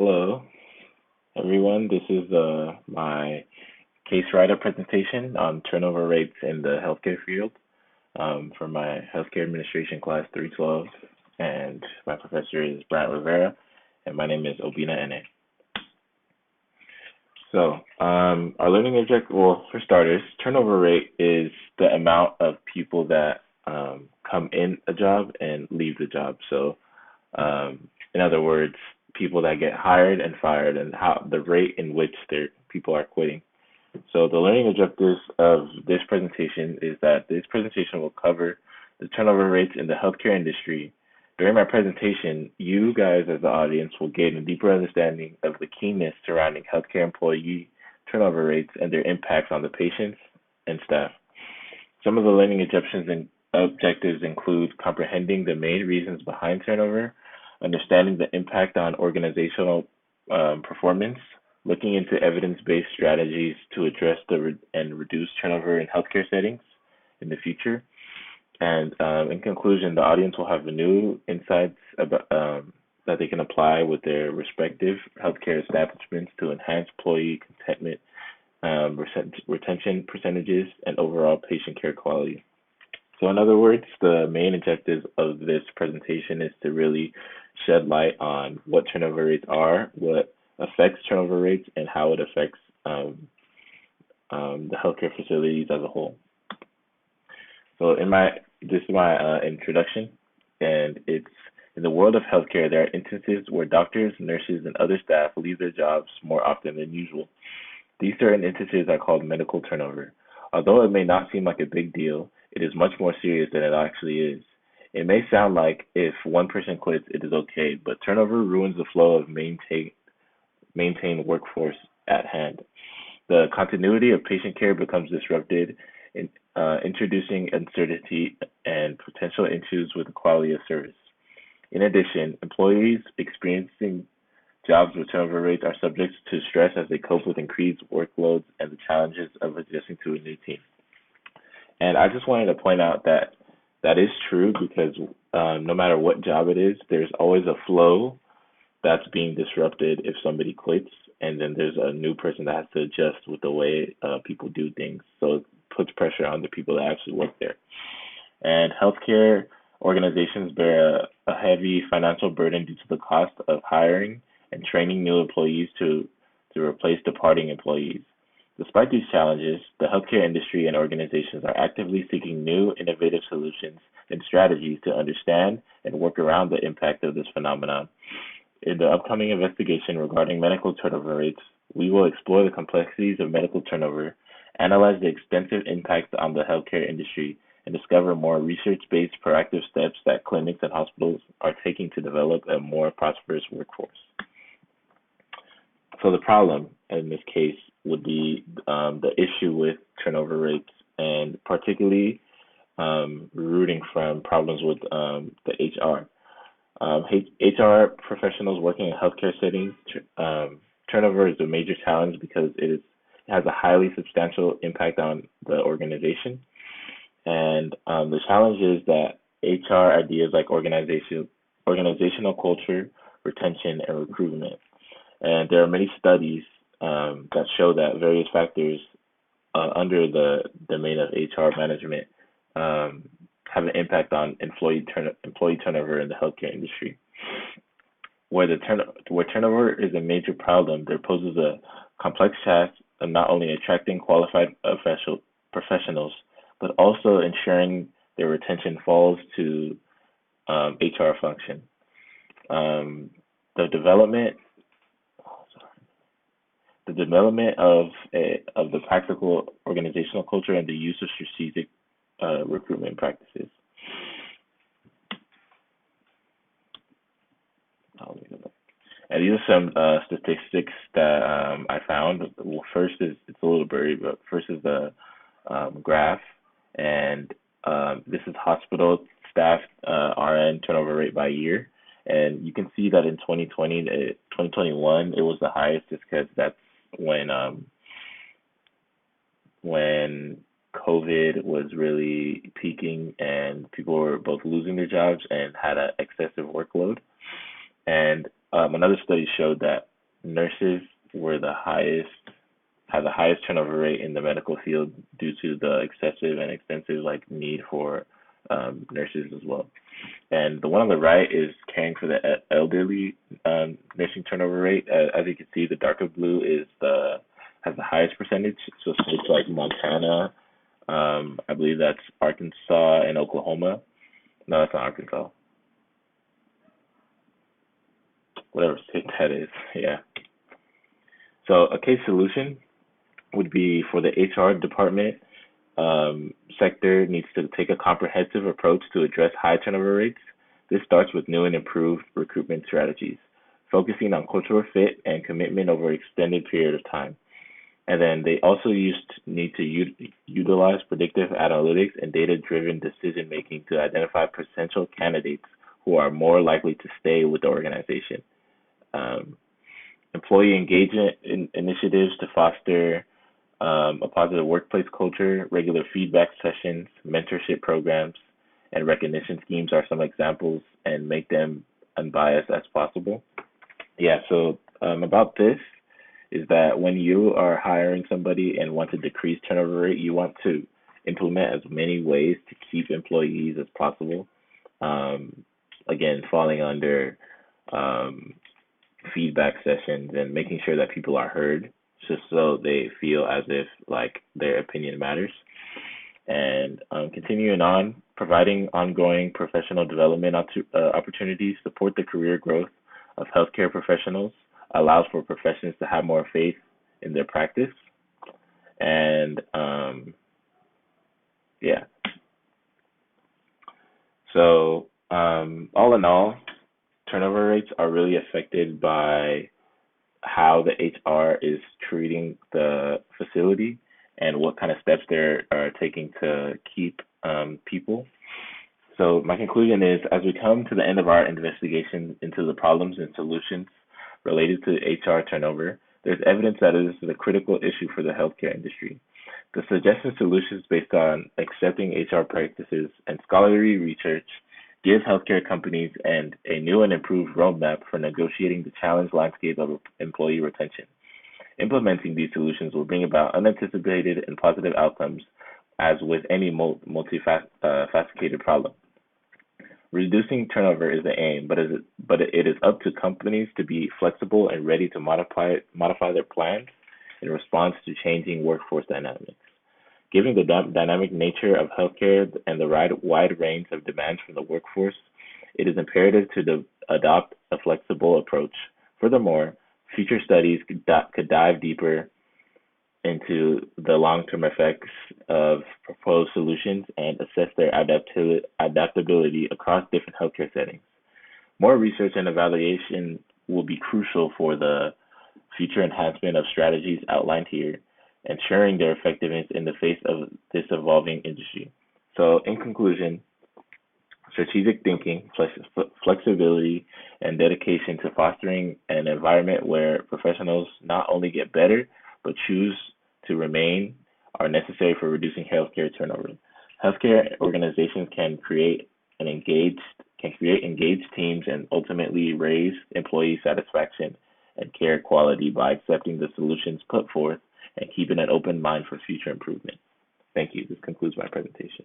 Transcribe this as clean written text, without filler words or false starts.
Hello, everyone. This is my case write-up presentation on turnover rates in the healthcare field for my healthcare administration class 312, and my professor is Rivera, and my name is Obinna, NA. So, our learning object, well, for starters, turnover rate is the amount of people that come in a job and leave the job. So, in other words, people that get hired and fired, and how the rate in which their people are quitting. So, the learning objectives of this presentation is that this presentation will cover the turnover rates in the healthcare industry. During my presentation, you guys as the audience will gain a deeper understanding of the keenness surrounding healthcare employee turnover rates and their impacts on the patients and staff. Some of the learning objectives include comprehending the main reasons behind turnover, understanding the impact on organizational performance, looking into evidence-based strategies to address and reduce turnover in healthcare settings in the future, and in conclusion, the audience will have new insights about that they can apply with their respective healthcare establishments to enhance employee contentment, retention percentages, and overall patient care quality. So, in other words, the main objective of this presentation is to really shed light on what turnover rates are, what affects turnover rates, and how it affects the healthcare facilities as a whole. So, this is my introduction, and it's in the world of healthcare. There are instances where doctors, nurses, and other staff leave their jobs more often than usual. These certain instances are called medical turnover. Although it may not seem like a big deal, it is much more serious than it actually is. It may sound like if one person quits, it is okay, but turnover ruins the flow of maintained workforce at hand. The continuity of patient care becomes disrupted, introducing uncertainty and potential issues with the quality of service. In addition, employees experiencing jobs with turnover rates are subject to stress as they cope with increased workloads and the challenges of adjusting to a new team. And I just wanted to point out that that is true because no matter what job it is, there's always a flow that's being disrupted if somebody quits, and then there's a new person that has to adjust with the way people do things. So it puts pressure on the people that actually work there. And healthcare organizations bear a heavy financial burden due to the cost of hiring and training new employees to replace departing employees. Despite these challenges, the healthcare industry and organizations are actively seeking new, innovative solutions and strategies to understand and work around the impact of this phenomenon. In the upcoming investigation regarding medical turnover rates, we will explore the complexities of medical turnover, analyze the extensive impact on the healthcare industry, and discover more research-based proactive steps that clinics and hospitals are taking to develop a more prosperous workforce. So the problem in this case would be the issue with turnover rates, and particularly rooting from problems with the HR. HR professionals working in healthcare settings, turnover is a major challenge because it has a highly substantial impact on the organization. And the challenge is that HR ideas like organizational culture, retention, and recruitment. And there are many studies that show that various factors under the domain of HR management have an impact on employee turnover in the healthcare industry. Where turnover is a major problem, there poses a complex task of not only attracting qualified professionals, but also ensuring their retention falls to HR function. The development of the practical organizational culture and the use of strategic recruitment practices. And these are some statistics that I found. Well, first is, it's a little blurry, but first is the graph, and this is hospital staff RN turnover rate by year. And you can see that in 2020, 2021, it was the highest just because that's when COVID was really peaking and people were both losing their jobs and had an excessive workload. And another study showed that nurses were had the highest turnover rate in the medical field due to the excessive and extensive need for nurses as well. And the one on the right is caring for the elderly. Nursing turnover rate. As you can see, the darker blue has the highest percentage. So states like Montana, I believe that's Arkansas and Oklahoma. No, that's not Arkansas. Whatever state that is. Yeah. So a case solution would be for the HR department sector needs to take a comprehensive approach to address high turnover rates. This starts with new and improved recruitment strategies, focusing on cultural fit and commitment over an extended period of time. And then they also need to utilize predictive analytics and data-driven decision making to identify potential candidates who are more likely to stay with the organization. Um, Employee engagement initiatives to foster a positive workplace culture, regular feedback sessions, mentorship programs, and recognition schemes are some examples, and make them unbiased as possible. Yeah, so about this is that when you are hiring somebody and want to decrease turnover rate, you want to implement as many ways to keep employees as possible. Um, Again, falling under um, feedback sessions and making sure that people are heard just so they feel as if their opinion matters. And continuing on, providing ongoing professional development opportunities support the career growth of healthcare professionals, allows for professions to have more faith in their practice. And yeah, so all in all, turnover rates are really affected by how the HR is treating the facility and what kind of steps they're are taking to keep people. So my conclusion is, as we come to the end of our investigation into the problems and solutions related to HR turnover, there's evidence that it is a critical issue for the healthcare industry. The suggested solutions based on accepting HR practices and scholarly research give healthcare companies and a new and improved roadmap for negotiating the challenge landscape of employee retention. Implementing these solutions will bring about unanticipated and positive outcomes, as with any multifaceted problem. Reducing turnover is the aim, but it is up to companies to be flexible and ready to modify their plans in response to changing workforce dynamics. Given the dynamic nature of healthcare and the wide range of demands from the workforce, it is imperative to adopt a flexible approach. Furthermore, future studies could dive deeper into the long-term effects of proposed solutions and assess their adaptability across different healthcare settings. More research and evaluation will be crucial for the future enhancement of strategies outlined here, ensuring their effectiveness in the face of this evolving industry. So, in conclusion, strategic thinking, flexibility, and dedication to fostering an environment where professionals not only get better but choose to remain are necessary for reducing healthcare turnover. Healthcare organizations can create engaged teams and ultimately raise employee satisfaction and care quality by accepting the solutions put forth and keeping an open mind for future improvement. Thank you. This concludes my presentation.